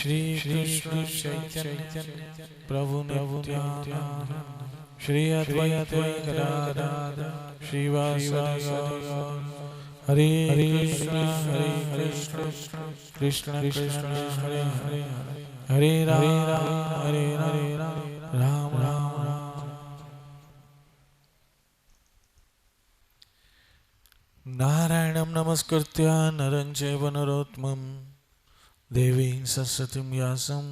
श्री कृष्ण चैतन्य प्रभु नित्यानंद श्री अद्वैत गदाधर श्रीवासदि हरे कृष्ण कृष्ण कृष्ण हरे हरे हरे राम राम। नारायणं नमस्कृत्य नरं चैव नरोत्तमं देवीं सरस्वतीं व्यासं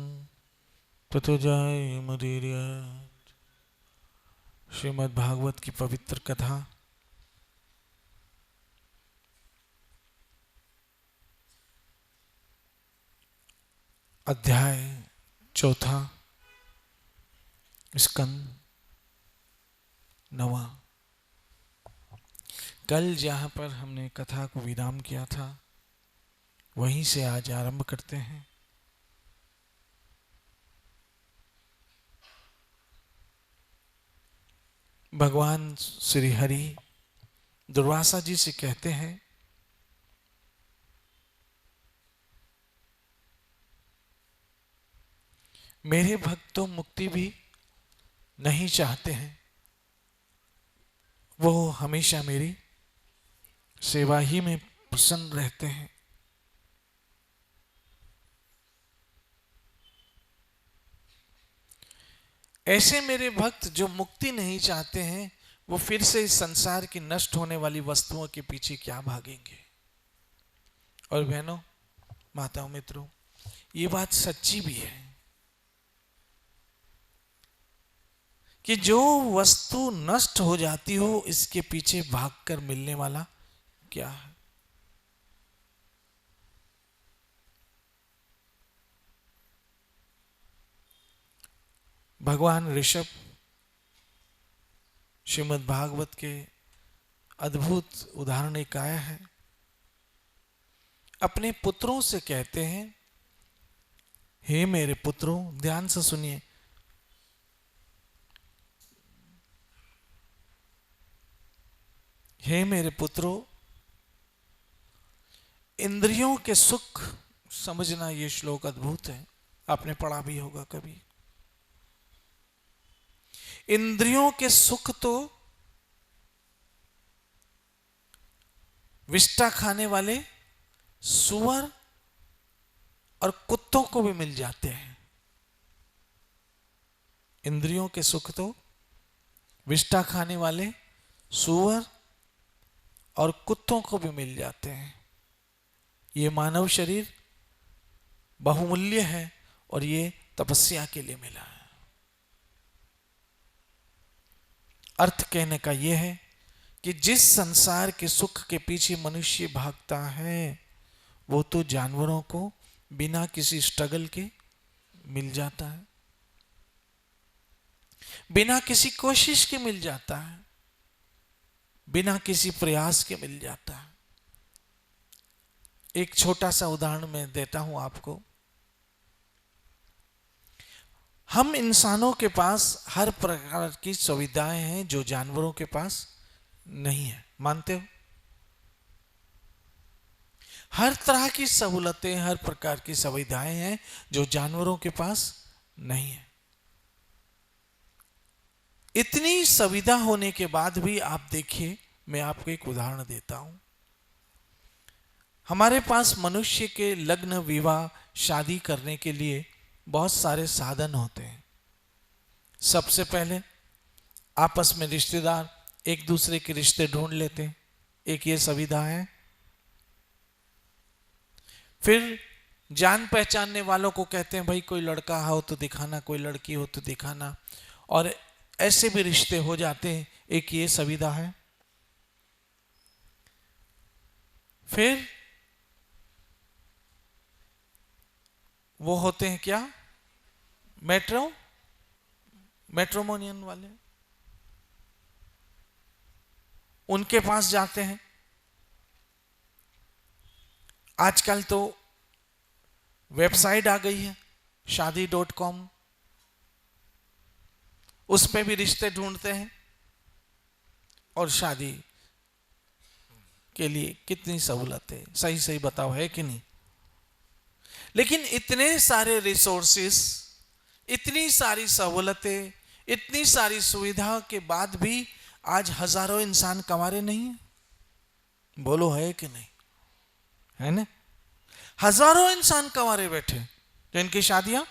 ततो जयमुदीरयेत्। श्रीमद् भागवत की पवित्र कथा अध्याय 4 स्कंद 9। कल जहाँ पर हमने कथा को विराम किया था वहीं से आज आरंभ करते हैं। भगवान श्री हरि दुर्वासा जी से कहते हैं, मेरे भक्त तो मुक्ति भी नहीं चाहते हैं, वो हमेशा मेरी सेवा ही में प्रसन्न रहते हैं। ऐसे मेरे भक्त जो मुक्ति नहीं चाहते हैं वो फिर से इस संसार की नष्ट होने वाली वस्तुओं के पीछे क्या भागेंगे। और बहनों, माताओं, मित्रों, ये बात सच्ची भी है कि जो वस्तु नष्ट हो जाती हो इसके पीछे भागकर मिलने वाला क्या है। भगवान ऋषभ श्रीमद् भागवत के अद्भुत उदाहरण एक आया है। अपने पुत्रों से कहते हैं, हे मेरे पुत्रों, ध्यान से सुनिए, हे मेरे पुत्रों, इंद्रियों के सुख समझना। ये श्लोक अद्भुत है, आपने पढ़ा भी होगा कभी। इंद्रियों के सुख तो विष्टा खाने वाले सुअर और कुत्तों को भी मिल जाते हैं। इंद्रियों के सुख तो विष्टा खाने वाले सुअर और कुत्तों को भी मिल जाते हैं। ये मानव शरीर बहुमूल्य है और ये तपस्या के लिए मिला है। अर्थ कहने का यह है कि जिस संसार के सुख के पीछे मनुष्य भागता है वो तो जानवरों को बिना किसी स्ट्रगल के मिल जाता है, बिना किसी कोशिश के मिल जाता है, बिना किसी प्रयास के मिल जाता है। एक छोटा सा उदाहरण मैं देता हूं आपको। हम इंसानों के पास हर प्रकार की सुविधाएं हैं जो जानवरों के पास नहीं है, मानते हो? हर तरह की सहूलतें, हर प्रकार की सुविधाएं हैं जो जानवरों के पास नहीं है। इतनी सुविधा होने के बाद भी आप देखिए, मैं आपको एक उदाहरण देता हूं। हमारे पास मनुष्य के लग्न, विवाह, शादी करने के लिए बहुत सारे साधन होते हैं। सबसे पहले आपस में रिश्तेदार एक दूसरे के रिश्ते ढूंढ लेते हैं, एक ये सुविधा है। फिर जान पहचानने वालों को कहते हैं, भाई कोई लड़का हो तो दिखाना, कोई लड़की हो तो दिखाना, और ऐसे भी रिश्ते हो जाते हैं, एक ये सुविधा है। फिर वो होते हैं क्या, मैट्रिमोनियन वाले, उनके पास जाते हैं। आजकल तो वेबसाइट आ गई है शादी.com, उस पे भी रिश्ते ढूंढते हैं और शादी के लिए कितनी सहूलत है, सही सही बताओ, है कि नहीं? लेकिन इतने सारे रिसोर्सेस, इतनी सारी सहूलतें, इतनी सारी सुविधाओं के बाद भी आज हजारों इंसान कमा रहे नहीं है। बोलो है कि नहीं? है ना? हजारों इंसान कमा रहे बैठे, तो इनकी शादियां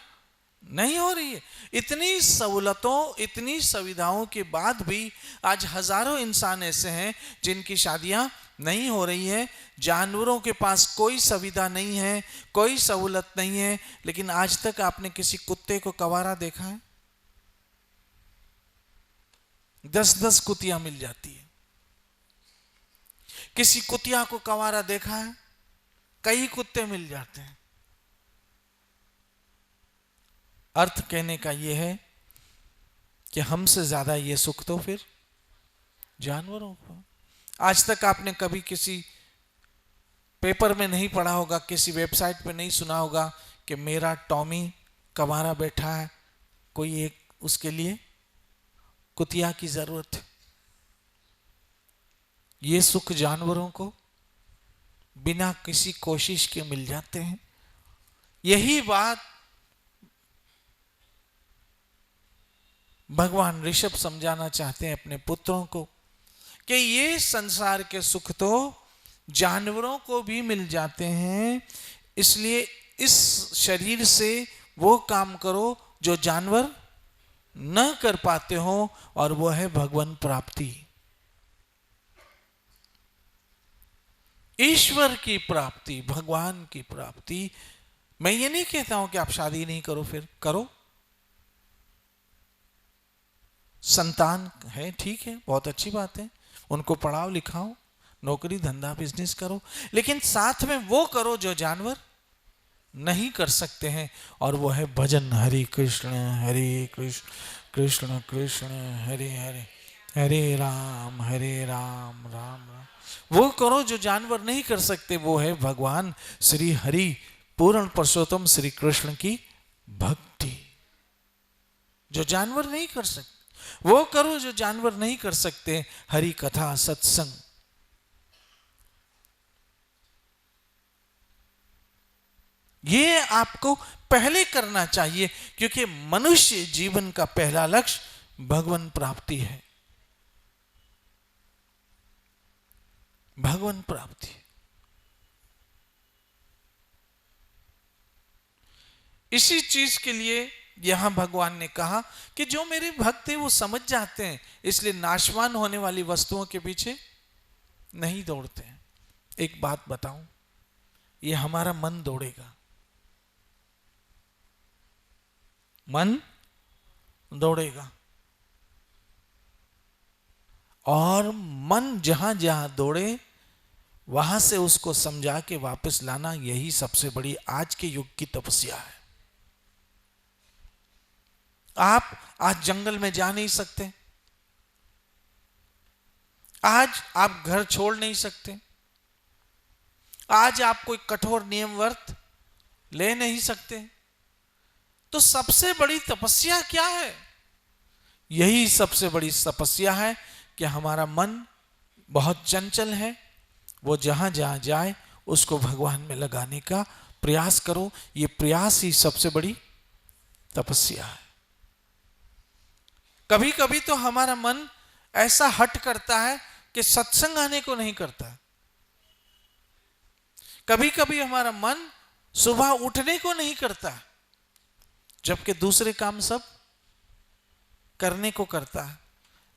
नहीं हो रही है। इतनी सहूलतों, इतनी सुविधाओं के बाद भी आज हजारों इंसान ऐसे हैं जिनकी शादियां नहीं हो रही है। जानवरों के पास कोई सुविधा नहीं है, कोई सहूलत नहीं है, लेकिन आज तक आपने किसी कुत्ते को कवारा देखा है? 10-10 कुतियां मिल जाती है। किसी कुतिया को कवारा देखा है? कई कुत्ते मिल जाते हैं। अर्थ कहने का यह है कि हमसे ज्यादा ये सुख तो फिर जानवरों को। आज तक आपने कभी किसी पेपर में नहीं पढ़ा होगा, किसी वेबसाइट पे नहीं सुना होगा कि मेरा टॉमी कवारा बैठा है, कोई एक उसके लिए कुतिया की जरूरत है। ये सुख जानवरों को बिना किसी कोशिश के मिल जाते हैं। यही बात भगवान ऋषभ समझाना चाहते हैं अपने पुत्रों को कि ये संसार के सुख तो जानवरों को भी मिल जाते हैं, इसलिए इस शरीर से वो काम करो जो जानवर न कर पाते हो, और वो है भगवान प्राप्ति, ईश्वर की प्राप्ति, भगवान की प्राप्ति। मैं ये नहीं कहता हूं कि आप शादी नहीं करो, फिर करो, संतान है ठीक है, बहुत अच्छी बात है, उनको पढ़ाओ लिखाओ, नौकरी धंधा बिजनेस करो, लेकिन साथ में वो करो जो जानवर नहीं कर सकते हैं, और वो है भजन। हरे कृष्ण कृष्ण कृष्ण हरे हरे, हरे राम राम राम। वो करो जो जानवर नहीं कर सकते, वो है भगवान श्री हरि पूर्ण पुरुषोत्तम श्री कृष्ण की भक्ति। जो जानवर नहीं कर सकते वो करो जो जानवर नहीं कर सकते, हरि कथा सत्संग। ये आपको पहले करना चाहिए, क्योंकि मनुष्य जीवन का पहला लक्ष्य भगवान प्राप्ति है, भगवान प्राप्ति। इसी चीज के लिए यहां भगवान ने कहा कि जो मेरे भक्त हैं वो समझ जाते हैं, इसलिए नाशवान होने वाली वस्तुओं के पीछे नहीं दौड़ते हैं। एक बात बताऊं, ये हमारा मन दौड़ेगा, मन दौड़ेगा, और मन जहां जहां दौड़े वहां से उसको समझा के वापस लाना, यही सबसे बड़ी आज के युग की तपस्या है। आप आज जंगल में जा नहीं सकते, आज आप घर छोड़ नहीं सकते, आज आप कोई कठोर नियम व्रत ले नहीं सकते, तो सबसे बड़ी तपस्या क्या है? यही सबसे बड़ी तपस्या है कि हमारा मन बहुत चंचल है, वो जहां जहां जाए उसको भगवान में लगाने का प्रयास करो। ये प्रयास ही सबसे बड़ी तपस्या है। कभी कभी तो हमारा मन ऐसा हट करता है कि सत्संग आने को नहीं करता। कभी कभी हमारा मन सुबह उठने को नहीं करता, जबकि दूसरे काम सब करने को करता है।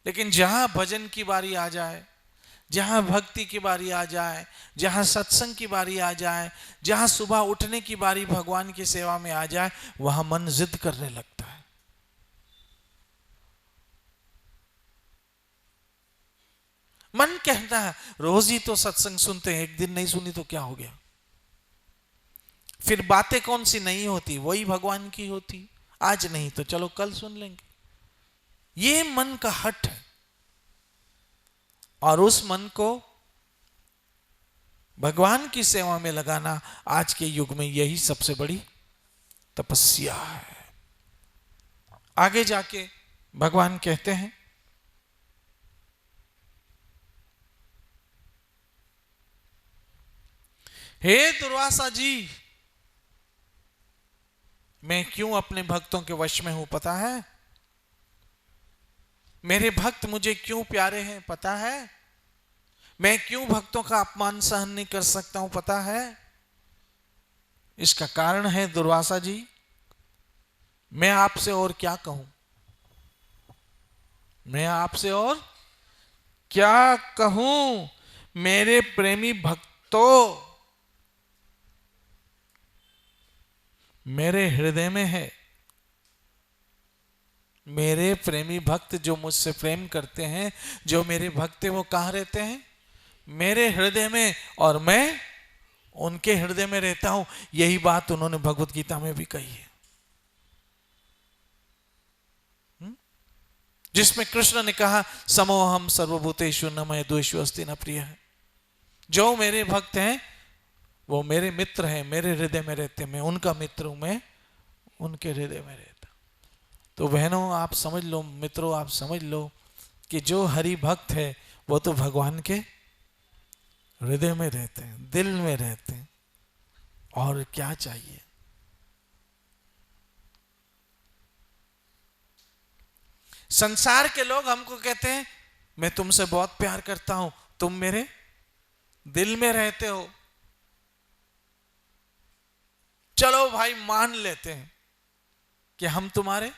लेकिन जहां भजन की बारी आ जाए, जहां भक्ति की बारी आ जाए, जहां सत्संग की बारी आ जाए, जहां सुबह उठने की बारी भगवान की सेवा में आ जाए, वहां मन जिद करने लगता है। मन कहता है रोज ही तो सत्संग सुनते हैं, एक दिन नहीं सुनी तो क्या हो गया? फिर बातें कौन सी नहीं होती, वही भगवान की होती। आज नहीं तो चलो कल सुन लेंगे। ये मन का हट है, और उस मन को भगवान की सेवा में लगाना आज के युग में यही सबसे बड़ी तपस्या है। आगे जाके भगवान कहते हैं, हे दुर्वासा जी, मैं क्यों अपने भक्तों के वश में हूं पता है? मेरे भक्त मुझे क्यों प्यारे हैं पता है? मैं क्यों भक्तों का अपमान सहन नहीं कर सकता हूं पता है? इसका कारण है दुर्वासा जी, मैं आपसे और क्या कहूं, मैं आपसे और क्या कहूं। मेरे प्रेमी भक्तों, मेरे हृदय में है। मेरे प्रेमी भक्त जो मुझसे प्रेम करते हैं, जो मेरे भक्त हैं, वो कहां रहते हैं? मेरे हृदय में, और मैं उनके हृदय में रहता हूं। यही बात उन्होंने भगवत गीता में भी कही है, जिसमें कृष्ण ने कहा समोहम सर्वभूतेषु न मैं द्वेषु अस्ति न प्रिय है। जो मेरे भक्त हैं वो मेरे मित्र हैं, मेरे हृदय में रहते, मैं उनका मित्र हूं, मैं उनके हृदय में रहता। तो बहनों आप समझ लो, मित्रों आप समझ लो कि जो हरि भक्त है वो तो भगवान के हृदय में रहते हैं, दिल में रहते हैं, और क्या चाहिए। संसार के लोग हमको कहते हैं मैं तुमसे बहुत प्यार करता हूं, तुम मेरे दिल में रहते हो। चलो भाई मान लेते हैं कि हम तुम्हारे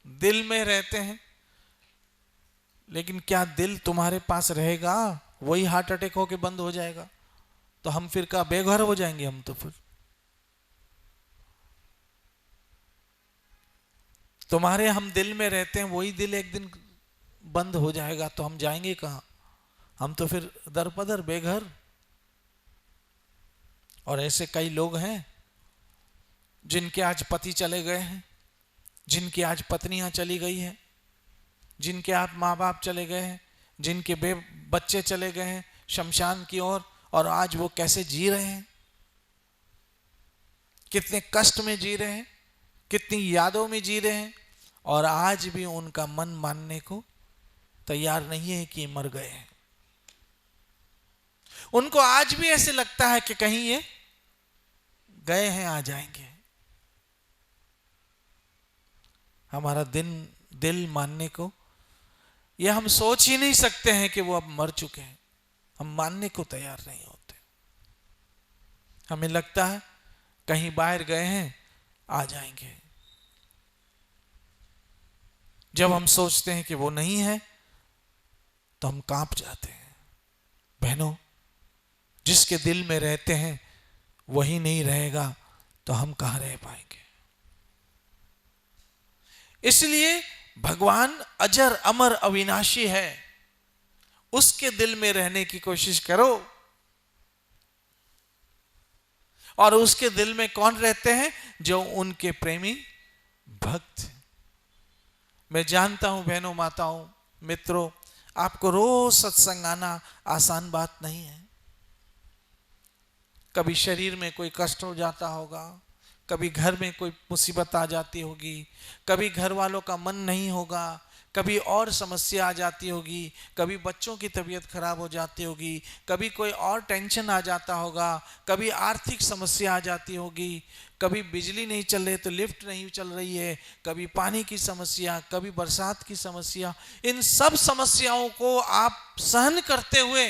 दिल में रहते हैं, लेकिन क्या दिल तुम्हारे पास रहेगा? वही हार्ट अटैक होके बंद हो जाएगा, तो हम फिर का बेघर हो जाएंगे हम। तो फिर तुम्हारे हम दिल में रहते हैं, वही दिल एक दिन बंद हो जाएगा, तो हम जाएंगे कहां? हम तो फिर दर पदर बेघर। और ऐसे कई लोग हैं जिनके आज पति चले गए हैं, जिनकी आज पत्नियां चली गई हैं, जिनके आज माँ बाप चले गए हैं, जिनके बच्चे चले गए हैं शमशान की ओर, और आज वो कैसे जी रहे हैं, कितने कष्ट में जी रहे हैं, कितनी यादों में जी रहे हैं, और आज भी उनका मन मानने को तैयार नहीं है कि मर गए हैं। उनको आज भी ऐसे लगता है कि कहीं ये गए हैं, आ जाएंगे। हमारा दिल मानने को, ये हम सोच ही नहीं सकते हैं कि वो अब मर चुके हैं। हम मानने को तैयार नहीं होते। हमें लगता है कहीं बाहर गए हैं, आ जाएंगे। जब हम सोचते हैं कि वो नहीं है तो हम कांप जाते हैं। बहनों, जिसके दिल में रहते हैं वही नहीं रहेगा तो हम कहां रह पाएंगे। इसलिए भगवान अजर अमर अविनाशी है, उसके दिल में रहने की कोशिश करो। और उसके दिल में कौन रहते हैं? जो उनके प्रेमी भक्त। मैं जानता हूं बहनों, माताओं, मित्रों, आपको रोज सत्संग आना आसान बात नहीं है। कभी शरीर में कोई कष्ट हो जाता होगा, कभी घर में कोई मुसीबत आ जाती होगी, कभी घर वालों का मन नहीं होगा, कभी और समस्या आ जाती होगी, कभी बच्चों की तबीयत खराब हो जाती होगी, कभी कोई और टेंशन आ जाता होगा, कभी आर्थिक समस्या आ जाती होगी, कभी बिजली नहीं चल रही तो लिफ्ट नहीं चल रही है, कभी पानी की समस्या, कभी बरसात की समस्या। इन सब समस्याओं को आप सहन करते हुए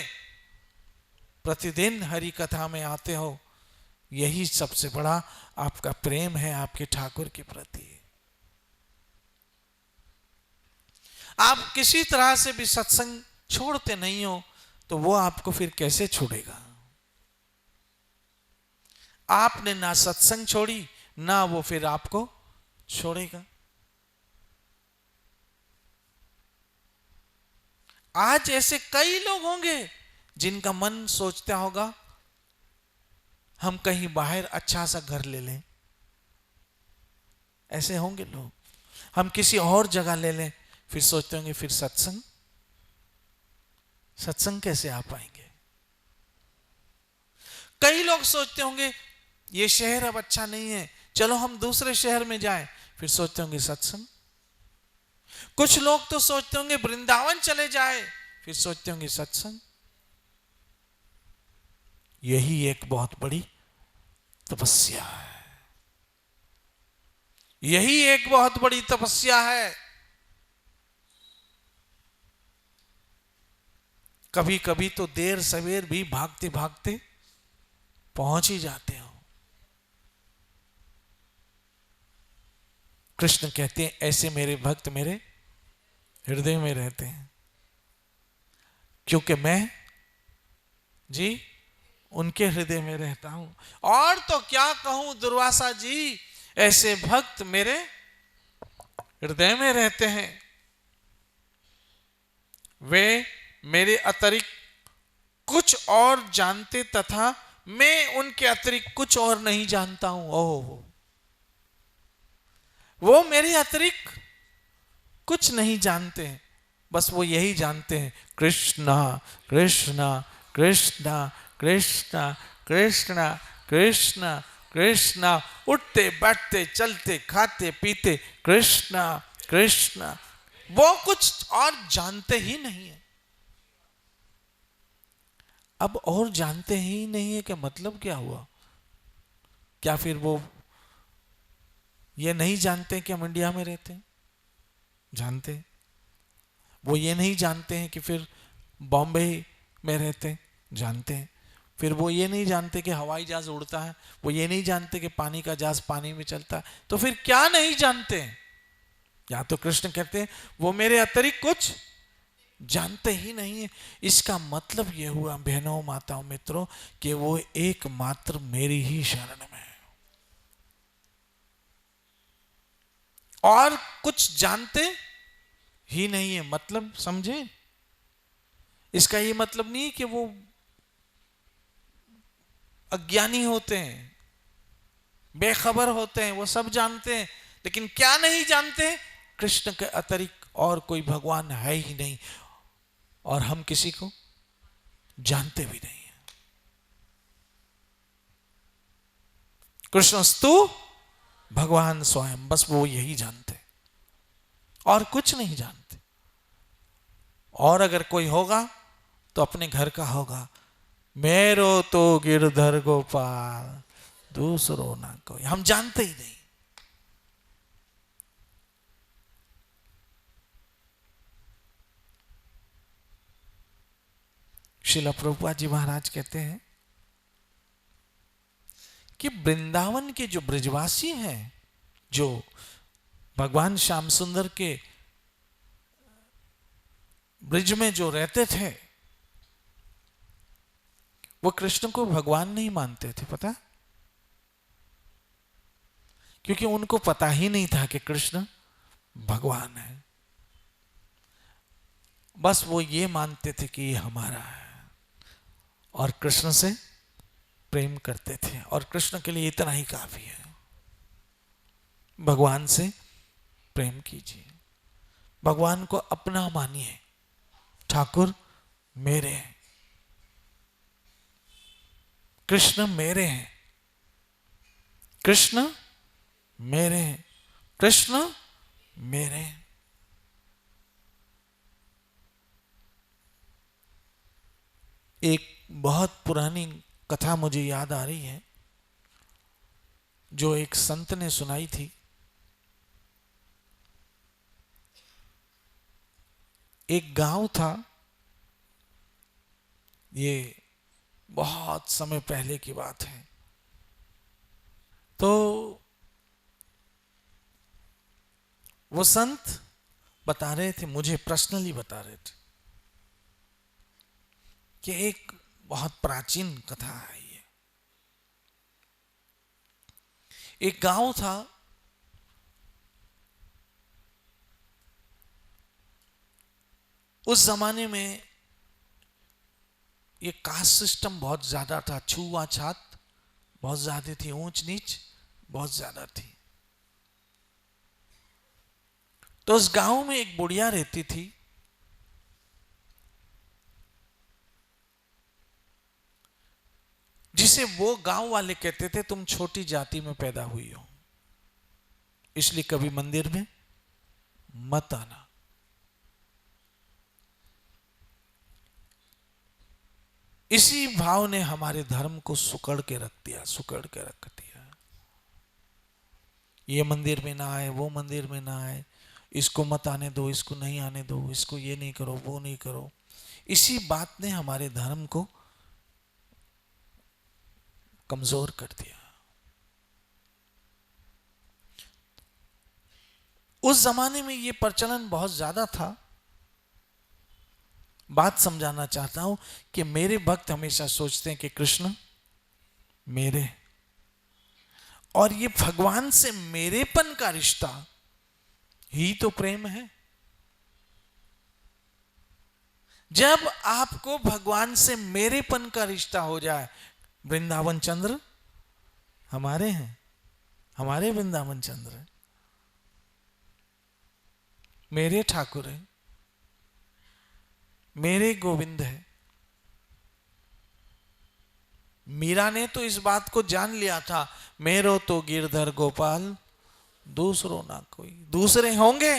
प्रतिदिन हरि कथा में आते हो। यही सबसे बड़ा आपका प्रेम है आपके ठाकुर के प्रति। आप किसी तरह से भी सत्संग छोड़ते नहीं हो तो वो आपको फिर कैसे छोड़ेगा? आपने ना सत्संग छोड़ी, ना वो फिर आपको छोड़ेगा। आज ऐसे कई लोग होंगे जिनका मन सोचता होगा हम कहीं बाहर अच्छा सा घर ले लें। ऐसे होंगे लोग। हम किसी और जगह ले लें, फिर सोचते होंगे फिर सत्संग कैसे आ पाएंगे। कई लोग सोचते होंगे ये शहर अब अच्छा नहीं है, चलो हम दूसरे शहर में जाएं, फिर सोचते होंगे सत्संग। कुछ लोग तो सोचते होंगे वृंदावन चले जाए, फिर सोचते होंगे सत्संग। यही एक बहुत बड़ी तपस्या है। यही एक बहुत बड़ी तपस्या है। कभी कभी तो देर सवेर भी भागते भागते पहुंच ही जाते हो। कृष्ण कहते हैं ऐसे मेरे भक्त मेरे हृदय में रहते हैं, क्योंकि मैं जी उनके हृदय में रहता हूं। और तो क्या कहूं दुर्वासा जी, ऐसे भक्त मेरे हृदय में रहते हैं। वे मेरे अतिरिक्त कुछ और जानते तथा मैं उनके अतिरिक्त कुछ और नहीं जानता हूं। ओह, वो मेरे अतिरिक्त कुछ नहीं जानते हैं, बस वो यही जानते हैं कृष्णा कृष्णा कृष्णा कृष्णा कृष्णा कृष्णा कृष्णा। उठते बैठते चलते खाते पीते कृष्णा कृष्णा। वो कुछ और जानते ही नहीं है। अब और जानते ही नहीं है, क्या मतलब क्या हुआ? क्या फिर वो ये नहीं जानते कि हम इंडिया में रहते हैं? जानते हैं। वो ये नहीं जानते हैं कि फिर बॉम्बे में रहते हैं? जानते हैं। फिर वो ये नहीं जानते कि हवाई जहाज उड़ता है? वो ये नहीं जानते कि पानी का जहाज पानी में चलता है? तो फिर क्या नहीं जानते हैं? या तो कृष्ण कहते हैं वो मेरे अतिरिक्त कुछ जानते ही नहीं है। इसका मतलब यह हुआ बहनों माताओं मित्रों कि वो एकमात्र मेरी ही शरण में है और कुछ जानते ही नहीं है। मतलब समझे? इसका ये मतलब नहीं कि वो अज्ञानी होते हैं, बेखबर होते हैं, वो सब जानते हैं, लेकिन क्या नहीं जानते? कृष्ण के अतिरिक्त और कोई भगवान है ही नहीं, और हम किसी को जानते भी नहीं है। कृष्णस्तु भगवान स्वयं, बस वो यही जानते और कुछ नहीं जानते। और अगर कोई होगा तो अपने घर का होगा। मेरो तो गिरधर गोपाल, दूसरो ना कोई। हम जानते ही नहीं। श्रील प्रभुपाद जी महाराज कहते हैं कि वृंदावन के जो ब्रजवासी हैं, जो भगवान श्याम सुंदर के ब्रिज में जो रहते थे, वो कृष्ण को भगवान नहीं मानते थे। पता? क्योंकि उनको पता ही नहीं था कि कृष्ण भगवान है। बस वो ये मानते थे कि ये हमारा है, और कृष्ण से प्रेम करते थे, और कृष्ण के लिए इतना ही काफी है। भगवान से प्रेम कीजिए, भगवान को अपना मानिए। ठाकुर मेरे हैं, कृष्ण मेरे हैं, कृष्ण मेरे हैं, कृष्ण मेरे हैं। एक बहुत पुरानी कथा मुझे याद आ रही है, जो एक संत ने सुनाई थी। एक गांव था, ये बहुत समय पहले की बात है। तो वो संत बता रहे थे, मुझे पर्सनली बता रहे थे कि एक बहुत प्राचीन कथा है ये। एक गांव था, उस जमाने में ये कास्ट सिस्टम बहुत ज्यादा था, छूआछात बहुत ज्यादा थी, ऊंच नीच बहुत ज्यादा थी। तो उस गांव में एक बुढ़िया रहती थी, जिसे वो गांव वाले कहते थे तुम छोटी जाति में पैदा हुई हो, इसलिए कभी मंदिर में मत आना। इसी भाव ने हमारे धर्म को सुकड़ के रख दिया, सुकड़ के रख दिया। ये मंदिर में ना आए, वो मंदिर में ना आए, इसको मत आने दो, इसको नहीं आने दो, इसको ये नहीं करो, वो नहीं करो। इसी बात ने हमारे धर्म को कमजोर कर दिया। उस जमाने में ये प्रचलन बहुत ज्यादा था। बात समझाना चाहता हूं कि मेरे भक्त हमेशा सोचते हैं कि कृष्ण मेरे, और ये भगवान से मेरेपन का रिश्ता ही तो प्रेम है। जब आपको भगवान से मेरेपन का रिश्ता हो जाए, वृंदावन चंद्र हमारे हैं, हमारे वृंदावन चंद्र मेरे ठाकुर है, मेरे गोविंद है। मीरा ने तो इस बात को जान लिया था, मेरो तो गिरधर गोपाल दूसरों ना कोई। दूसरे होंगे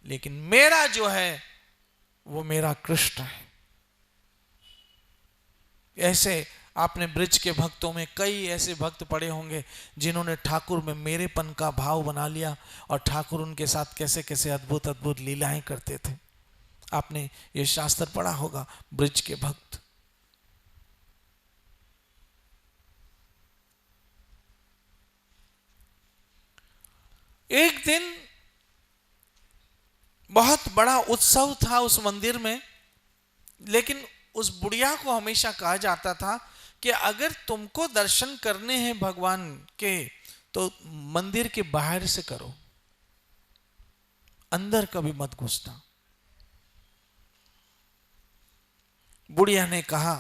लेकिन मेरा जो है वो मेरा कृष्ण है। ऐसे आपने ब्रिज के भक्तों में कई ऐसे भक्त पड़े होंगे जिन्होंने ठाकुर में मेरेपन का भाव बना लिया, और ठाकुर उनके साथ कैसे कैसे अद्भुत अद्भुत लीलाएं करते थे। आपने ये शास्त्र पढ़ा होगा, ब्रिज के भक्त। एक दिन बहुत बड़ा उत्सव था उस मंदिर में, लेकिन उस बुढ़िया को हमेशा कहा जाता था कि अगर तुमको दर्शन करने हैं भगवान के तो मंदिर के बाहर से करो, अंदर कभी मत घुसना। बुढ़िया ने कहा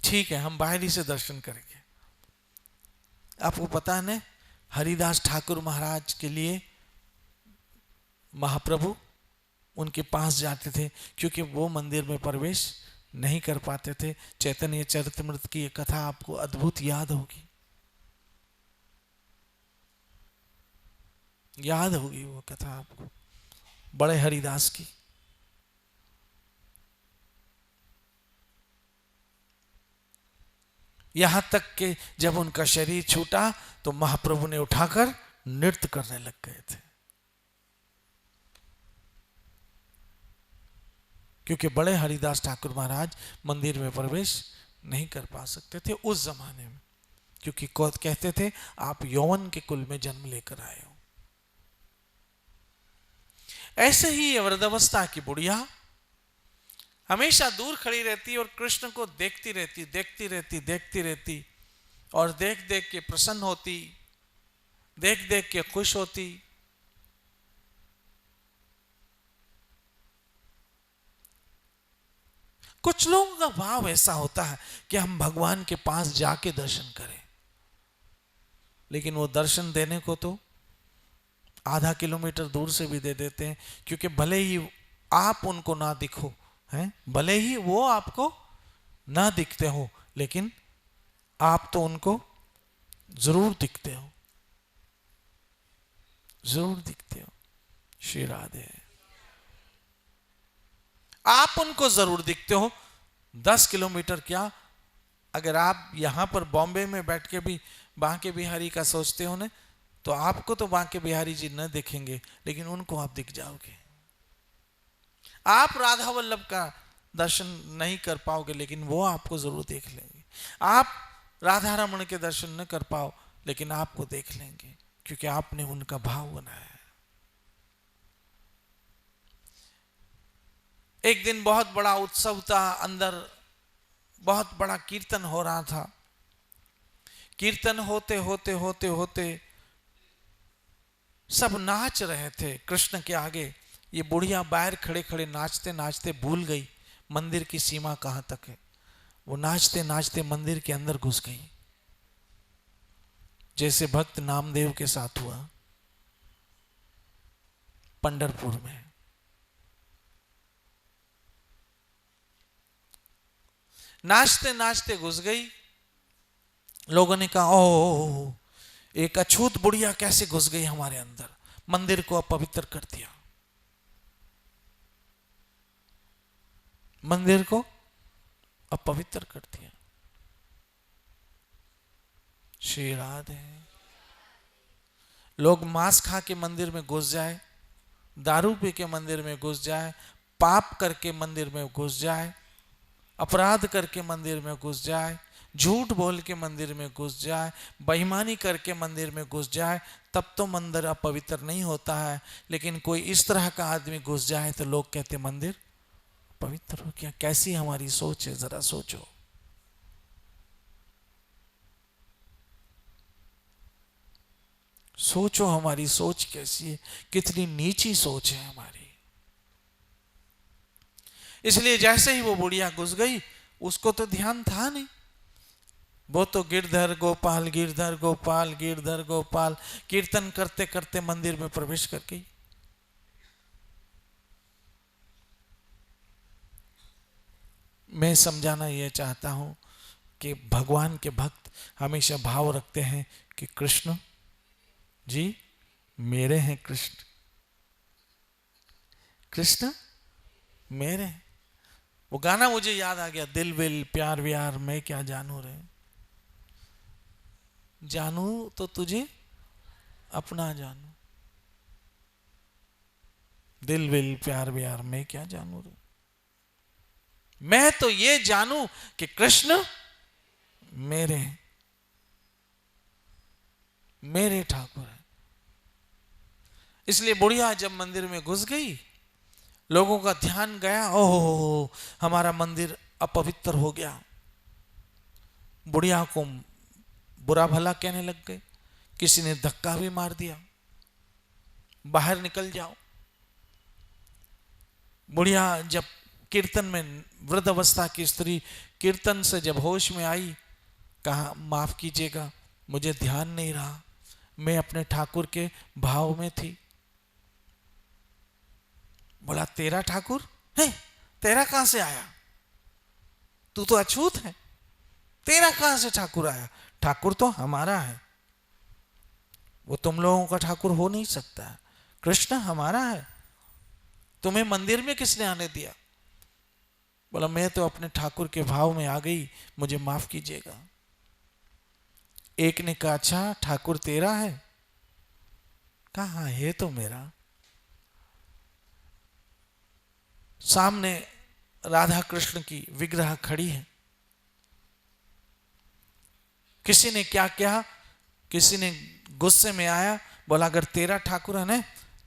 ठीक है, हम बाहर ही से दर्शन करेंगे। आपको पता है ना, हरिदास ठाकुर महाराज के लिए महाप्रभु उनके पास जाते थे, क्योंकि वो मंदिर में प्रवेश नहीं कर पाते थे। चैतन्य चरितमृत की एक कथा आपको अद्भुत याद होगी, याद होगी वो कथा आपको, बड़े हरिदास की। यहां तक कि जब उनका शरीर छूटा तो महाप्रभु ने उठाकर नृत्य करने लग गए थे, क्योंकि बड़े हरिदास ठाकुर महाराज मंदिर में प्रवेश नहीं कर पा सकते थे उस जमाने में, क्योंकि कहते थे आप यौवन के कुल में जन्म लेकर आए हो। ऐसे ही वृद्धावस्था की बुढ़िया हमेशा दूर खड़ी रहती और कृष्ण को देखती रहती, देखती रहती, देखती रहती, और देख देख के प्रसन्न होती, देख देख के खुश होती। कुछ लोगों का भाव ऐसा होता है कि हम भगवान के पास जाके दर्शन करें, लेकिन वो दर्शन देने को तो आधा किलोमीटर दूर से भी दे देते हैं, क्योंकि भले ही आप उनको ना दिखो, हैं, भले ही वो आपको ना दिखते हो, लेकिन आप तो उनको जरूर दिखते हो, जरूर दिखते हो। श्री राधे। आप उनको जरूर दिखते हो, 10 किलोमीटर क्या, अगर आप यहां पर बॉम्बे में बैठ के भी बांके बिहारी का सोचते हो ना, तो आपको तो बांके बिहारी जी न दिखेंगे, लेकिन उनको आप दिख जाओगे। आप राधा वल्लभ का दर्शन नहीं कर पाओगे, लेकिन वो आपको जरूर देख लेंगे। आप राधा रमण के दर्शन न कर पाओ, लेकिन आपको देख लेंगे, क्योंकि आपने उनका भाव बनाया है। एक दिन बहुत बड़ा उत्सव था, अंदर बहुत बड़ा कीर्तन हो रहा था। कीर्तन होते होते होते होते सब नाच रहे थे कृष्ण के आगे। ये बुढ़िया बाहर खड़े खड़े नाचते नाचते भूल गई मंदिर की सीमा कहां तक है। वो नाचते नाचते मंदिर के अंदर घुस गई, जैसे भक्त नामदेव के साथ हुआ पंढरपुर में। नाचते नाचते घुस गई। लोगों ने कहा ओ, एक अछूत बुढ़िया कैसे घुस गई हमारे अंदर, मंदिर को अपवित्र कर दिया, मंदिर को अपवित्र कर दिया। श्री राधे। लोग मांस खा के मंदिर में घुस जाए, दारू पी के मंदिर में घुस जाए, पाप करके मंदिर में घुस जाए, अपराध करके मंदिर में घुस जाए, झूठ बोल के मंदिर में घुस जाए, बेईमानी करके मंदिर में घुस जाए, तब तो मंदिर अपवित्र नहीं होता है। लेकिन कोई इस तरह का आदमी घुस जाए तो लोग कहते मंदिर पवित्र हो गया। कैसी हमारी सोच है, जरा सोचो। सोचो हमारी सोच कैसी है, कितनी नीची सोच है हमारी। इसलिए जैसे ही वो बुढ़िया घुस गई, उसको तो ध्यान था नहीं, वो तो गिरधर गोपाल गिरधर गोपाल गिरधर गोपाल कीर्तन करते करते मंदिर में प्रवेश कर गई। मैं समझाना यह चाहता हूं कि भगवान के भक्त हमेशा भाव रखते हैं कि कृष्ण जी मेरे हैं, कृष्ण कृष्ण मेरे हैं। वो गाना मुझे याद आ गया, दिल विल प्यार व्यार मैं क्या जानू रे, जानू तो तुझे अपना जानू, दिल विल प्यार व्यार मैं क्या जानू रे। मैं तो ये जानू कि कृष्ण मेरे मेरे ठाकुर है। इसलिए बुढ़िया जब मंदिर में घुस गई, लोगों का ध्यान गया, ओहो हमारा मंदिर अपवित्र हो गया। बुढ़िया को बुरा भला कहने लग गए, किसी ने धक्का भी मार दिया, बाहर निकल जाओ। बुढ़िया जब कीर्तन में, वृद्ध अवस्था की स्त्री कीर्तन से जब होश में आई, कहा माफ कीजिएगा मुझे ध्यान नहीं रहा, मैं अपने ठाकुर के भाव में थी। बोला तेरा ठाकुर है, तेरा कहां से आया, तू तो अछूत है, तेरा कहां से ठाकुर आया, ठाकुर तो हमारा है, वो तुम लोगों का ठाकुर हो नहीं सकता, कृष्ण हमारा है, तुम्हें मंदिर में किसने आने दिया। बोला मैं तो अपने ठाकुर के भाव में आ गई, मुझे माफ कीजिएगा। एक ने कहा अच्छा ठाकुर तेरा है, कहा है तो मेरा। सामने राधा कृष्ण की विग्रह खड़ी है। किसी ने क्या किया, किसी ने गुस्से में आया, बोला अगर तेरा ठाकुर है ना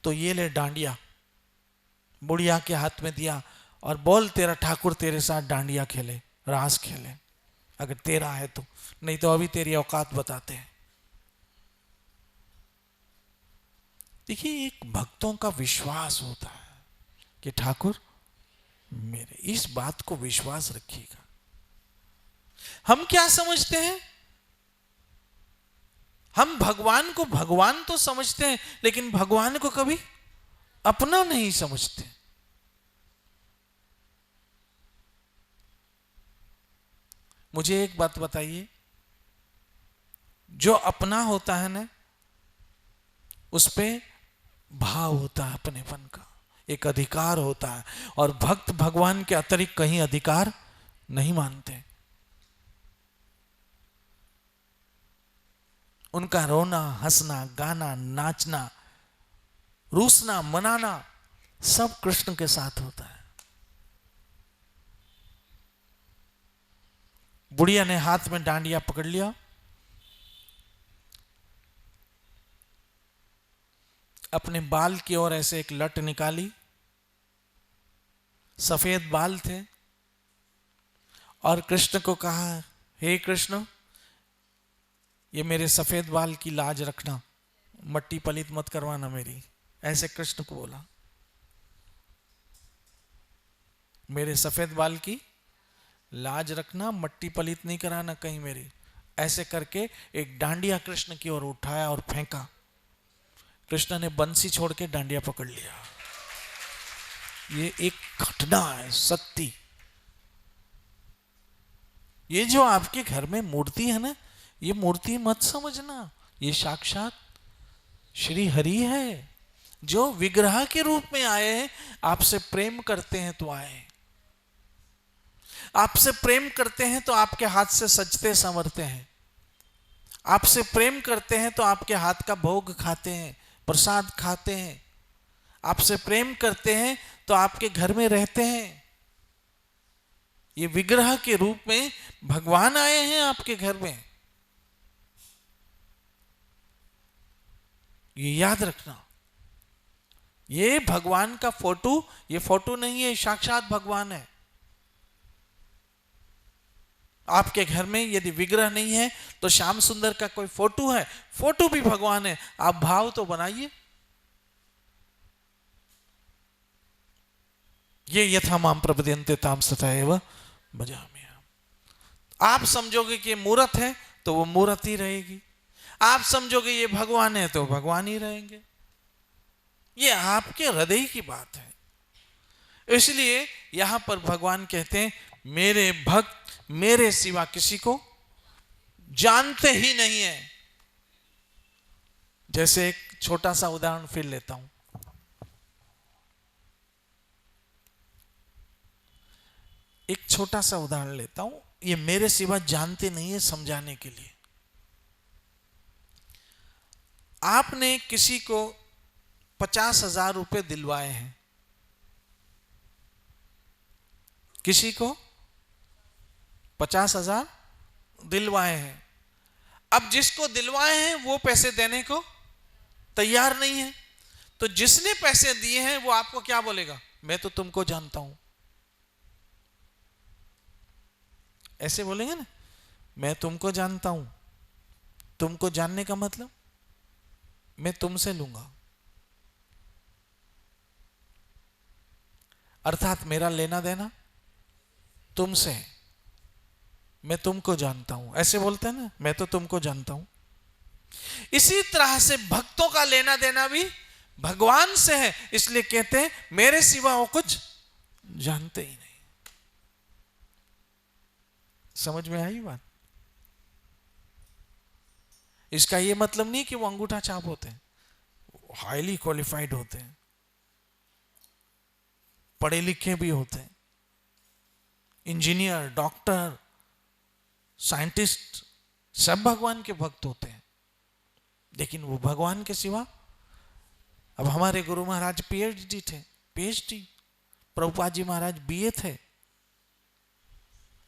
तो ये ले डांडिया, बुढ़िया के हाथ में दिया और बोल तेरा ठाकुर तेरे साथ डांडिया खेले, रास खेले, अगर तेरा है तो, नहीं तो अभी तेरी औकात बताते हैं। देखिए एक भक्तों का विश्वास होता है कि ठाकुर मेरे, इस बात को विश्वास रखिएगा। हम क्या समझते हैं, हम भगवान को भगवान तो समझते हैं, लेकिन भगवान को कभी अपना नहीं समझते। मुझे एक बात बताइए, जो अपना होता है ना उस पे भाव होता है अपनेपन का, एक अधिकार होता है, और भक्त भगवान के अतिरिक्त कहीं अधिकार नहीं मानते। उनका रोना हंसना गाना नाचना रूसना मनाना सब कृष्ण के साथ होता है। बुढ़िया ने हाथ में डांडिया पकड़ लिया, अपने बाल की ओर ऐसे एक लट निकाली, सफेद बाल थे, और कृष्ण को कहा हे कृष्ण ये मेरे सफेद बाल की लाज रखना, मट्टी पलित मत करवाना मेरी, ऐसे कृष्ण को बोला, मेरे सफेद बाल की लाज रखना, मट्टी पलित नहीं कराना कहीं मेरी। ऐसे करके एक डांडिया कृष्ण की ओर उठाया और फेंका। कृष्ण ने बंसी छोड़ के डांडिया पकड़ लिया। ये एक घटना है सत्य। ये जो आपके घर में मूर्ति है ना, ये मूर्ति मत समझना, ये साक्षात श्री हरि है, जो विग्रह के रूप में आए हैं, आपसे प्रेम करते हैं तो आए, आपसे प्रेम करते हैं तो आपके हाथ से सजते संवरते हैं, आपसे प्रेम करते हैं तो आपके हाथ का भोग खाते हैं, प्रसाद खाते हैं। आपसे प्रेम करते हैं तो आपके घर में रहते हैं। ये विग्रह के रूप में भगवान आए हैं आपके घर में, ये याद रखना। ये भगवान का फोटो, ये फोटो नहीं है, साक्षात भगवान है। आपके घर में यदि विग्रह नहीं है तो श्याम सुंदर का कोई फोटो है, फोटो भी भगवान है। आप भाव तो बनाइए। ये यथा माम प्रपद्यन्ते ताम तथा एव भजामि। आप समझोगे कि ये मूर्त है तो वो मूर्त ही रहेगी, आप समझोगे ये भगवान है तो भगवान ही रहेंगे। ये आपके हृदय की बात है। इसलिए यहां पर भगवान कहते हैं मेरे भक्त मेरे सिवा किसी को जानते ही नहीं है। जैसे एक छोटा सा उदाहरण फिर लेता हूं। एक छोटा सा उदाहरण लेता हूं, ये मेरे सिवा जानते नहीं है समझाने के लिए। आपने किसी को 50,000 रुपए दिलवाए हैं, किसी को 50,000 दिलवाए हैं। अब जिसको दिलवाए हैं वो पैसे देने को तैयार नहीं है, तो जिसने पैसे दिए हैं वो आपको क्या बोलेगा? मैं तो तुमको जानता हूं। ऐसे बोलेंगे ना, मैं तुमको जानता हूं। तुमको जानने का मतलब मैं तुमसे लूंगा, अर्थात मेरा लेना देना तुमसे, मैं तुमको जानता हूं। ऐसे बोलते हैं ना, मैं तो तुमको जानता हूं। इसी तरह से भक्तों का लेना देना भी भगवान से है, इसलिए कहते हैं मेरे सिवा वो कुछ जानते ही नहीं। समझ में आई बात? इसका यह मतलब नहीं कि वो अंगूठा छाप होते हैं, हाईली क्वालिफाइड होते हैं, पढ़े लिखे भी होते हैं, इंजीनियर, डॉक्टर, साइंटिस्ट, सब भगवान के भक्त होते हैं। लेकिन वो भगवान के सिवा, अब हमारे गुरु महाराज पीएचडी थे, पीएचडी, प्रभुपाद जी महाराज बीए थे,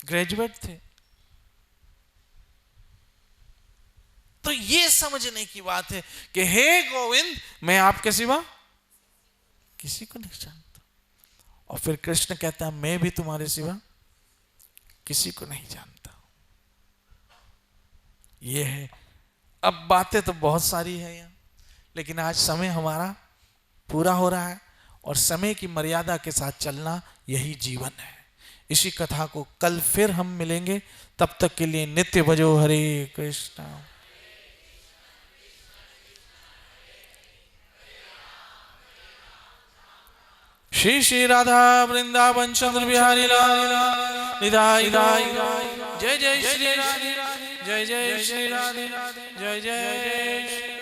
ग्रेजुएट थे। तो ये समझने की बात है कि हे गोविंद मैं आपके सिवा किसी को नहीं जानता। और फिर कृष्ण कहता है मैं भी तुम्हारे सिवा किसी को नहीं जानता। ये है। अब बातें तो बहुत सारी है यहाँ, लेकिन आज समय हमारा पूरा हो रहा है और समय की मर्यादा के साथ चलना यही जीवन है। इसी कथा को कल फिर हम मिलेंगे। तब तक के लिए नित्य भजो हरे कृष्णा। श्री श्री राधा वृंदावन चंद्र बिहारी लाल निधाई। जय जय श्री राधे, जय जय श्री राधे, जय जय।